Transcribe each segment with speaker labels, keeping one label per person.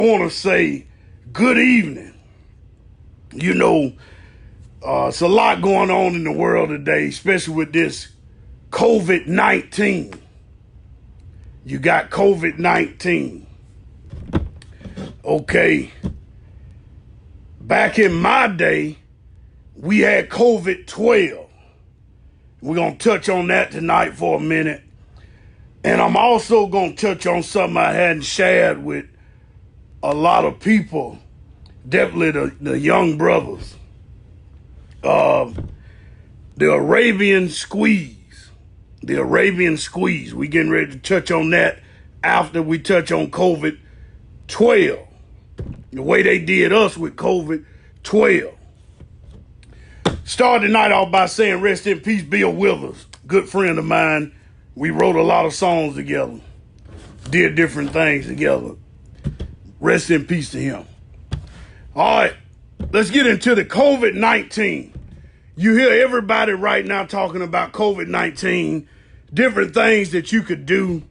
Speaker 1: I want to say good evening. You know, it's a lot going on in the world today, especially with this COVID-19. You got COVID-19. Okay. Back in my day, we had COVID-12. We're going to touch on that tonight for a minute. And I'm also going to touch on something I hadn't shared with a lot of people, definitely the young brothers. The Arabian squeeze. The Arabian squeeze. We getting ready to touch on that after we touch on COVID-12. The way they did us with COVID-12. Start the night off by saying rest in peace, Bill Withers. Good friend of mine. We wrote a lot of songs together. Did different things together. Rest in peace to him. All right, let's get into the COVID-19. You hear everybody right now talking about COVID-19, different things that you could do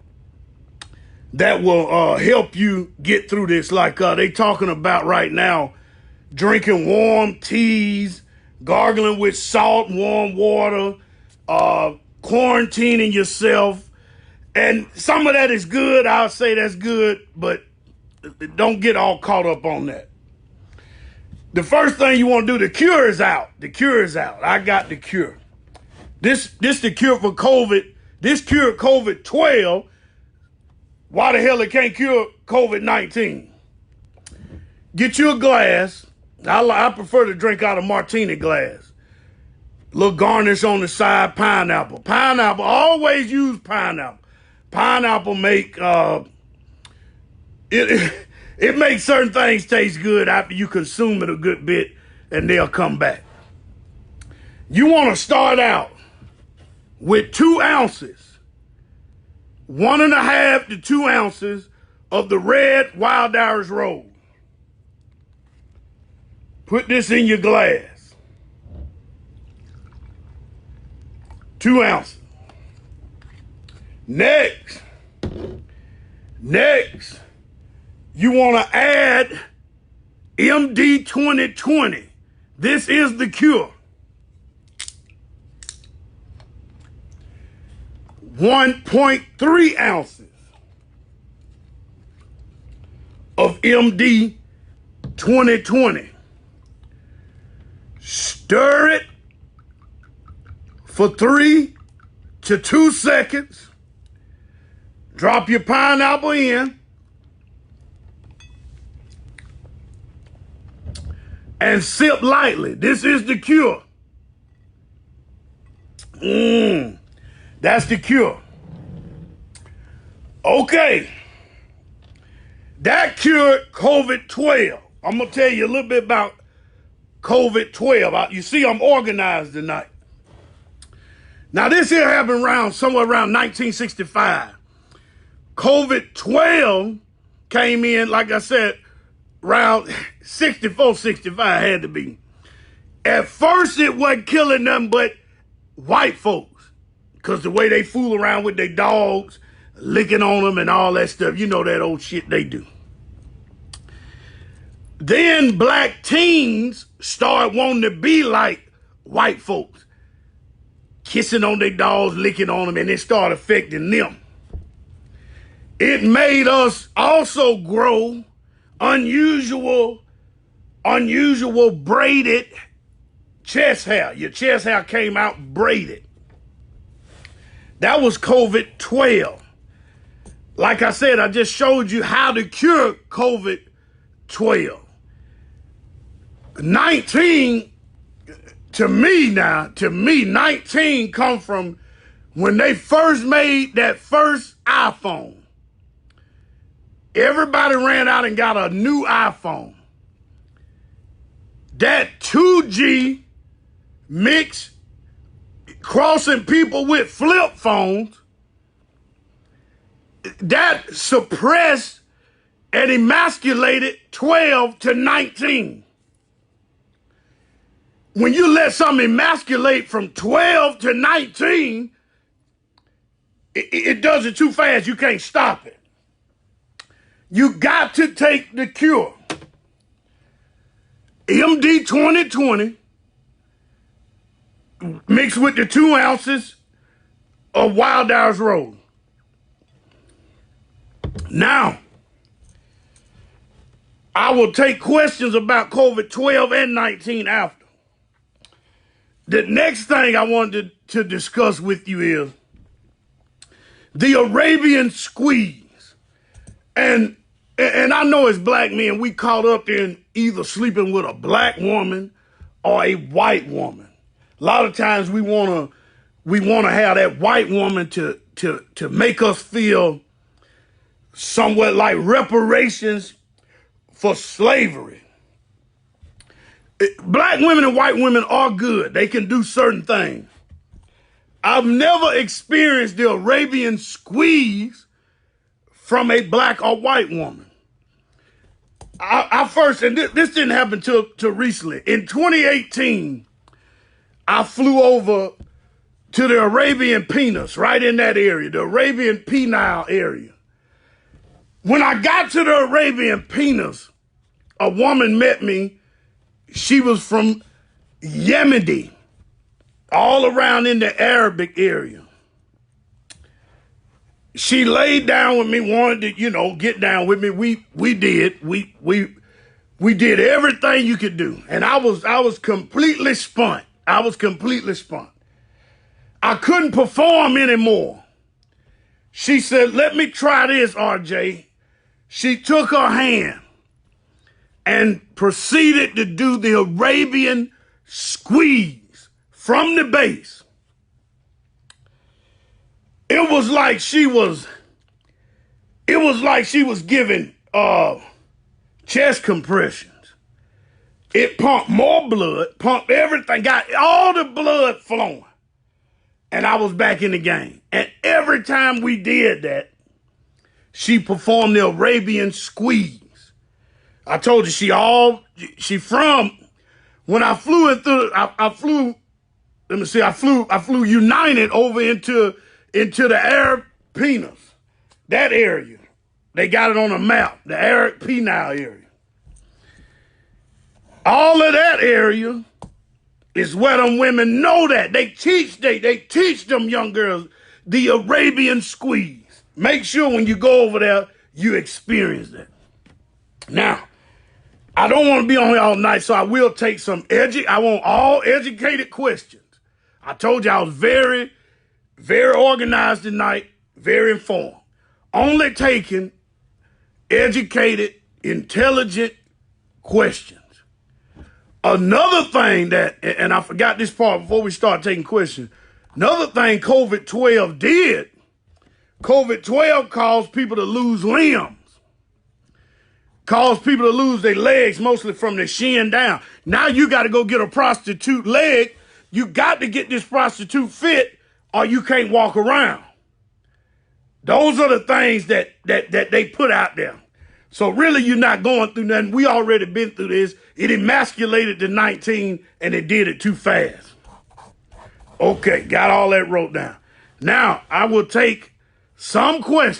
Speaker 1: that will help you get through this. Like they talking about right now, drinking warm teas, gargling with salt and warm water, quarantining yourself. And some of that is good. I'll say that's good, but don't get all caught up on that. The first thing you want to do, the cure is out. The cure is out. I got the cure. This the cure for COVID. This cured COVID-12. Why the hell it can't cure COVID-19? Get you a glass. I prefer to drink out of martini glass. Little garnish on the side, pineapple. Pineapple, always use pineapple. Pineapple make, it makes certain things taste good after you consume it a good bit, and they'll come back. You want to start out with 2 ounces, 1.5 to 2 ounces of the red Wild Irish Rose. Put this in your glass. 2 ounces. Next, you want to add MD 2020. This is the cure. 1.3 ounces of MD 2020. Stir it for 3 to 2 seconds. Drop your pineapple in. And sip lightly. This is the cure. That's the cure. Okay. That cured COVID-12. I'm going to tell you a little bit about COVID-12. You see, I'm organized tonight. Now, this here happened somewhere around 1965. COVID-12 came in, like I said, around 64, 65 had to be. At first, it wasn't killing them but white folks, because the way they fool around with their dogs, licking on them and all that stuff, you know that old shit they do. Then black teens started wanting to be like white folks, kissing on their dogs, licking on them, and it started affecting them. It made us also grow unusual braided chest hair. Your chest hair came out braided. That was COVID-12. Like I said, I just showed you how to cure COVID-12. 19, to me, 19 come from when they first made that first iPhone. Everybody ran out and got a new iPhone. That 2G mix crossing people with flip phones, that suppressed and emasculated 12 to 19. When you let something emasculate from 12 to 19, it does it too fast. You can't stop it. You got to take the cure. MD 2020 mixed with the 2 ounces of Wild Hours Road. Now, I will take questions about COVID-12 and 19 after. The next thing I wanted to discuss with you is the Arabian squeeze. And I know as black men, we caught up in either sleeping with a black woman or a white woman. A lot of times we wanna have that white woman to make us feel somewhat like reparations for slavery. Black women and white women are good. They can do certain things. I've never experienced the Arabian squeeze from a black or white woman. I first, and this didn't happen till recently. In 2018, I flew over to the Arabian Penis, right in that area, the Arabian Penile area. When I got to the Arabian Penis, a woman met me. She was from Yemen, all around in the Arabic area. She laid down with me, wanted to, get down with me. We did. We did everything you could do. And I was completely spent. I couldn't perform anymore. She said, "Let me try this, RJ." She took her hand and proceeded to do the Arabian squeeze from the base. It was like she was giving chest compressions. It pumped more blood, pumped everything, got all the blood flowing. And I was back in the game. And every time we did that, she performed the Arabian squeeze. I told you when I flew I flew United over into the Arab Penis, that area. They got it on a map, the Arab Penile area. All of that area is where them women know that. They teach them young girls the Arabian squeeze. Make sure when you go over there, you experience that. Now, I don't want to be on here all night, so I will take I want all educated questions. I told you I was very, very organized tonight, very informed. Only taking educated, intelligent questions. Another thing and I forgot this part before we start taking questions. Another thing COVID-12 did, COVID-12 caused people to lose limbs. Caused people to lose their legs, mostly from their shin down. Now you got to go get a prostitute leg. You got to get this prostitute fit or you can't walk around. Those are the things that they put out there. So really you're not going through nothing. We already been through this. It emasculated the 19 and it did it too fast. Okay, got all that wrote down. Now I will take some questions.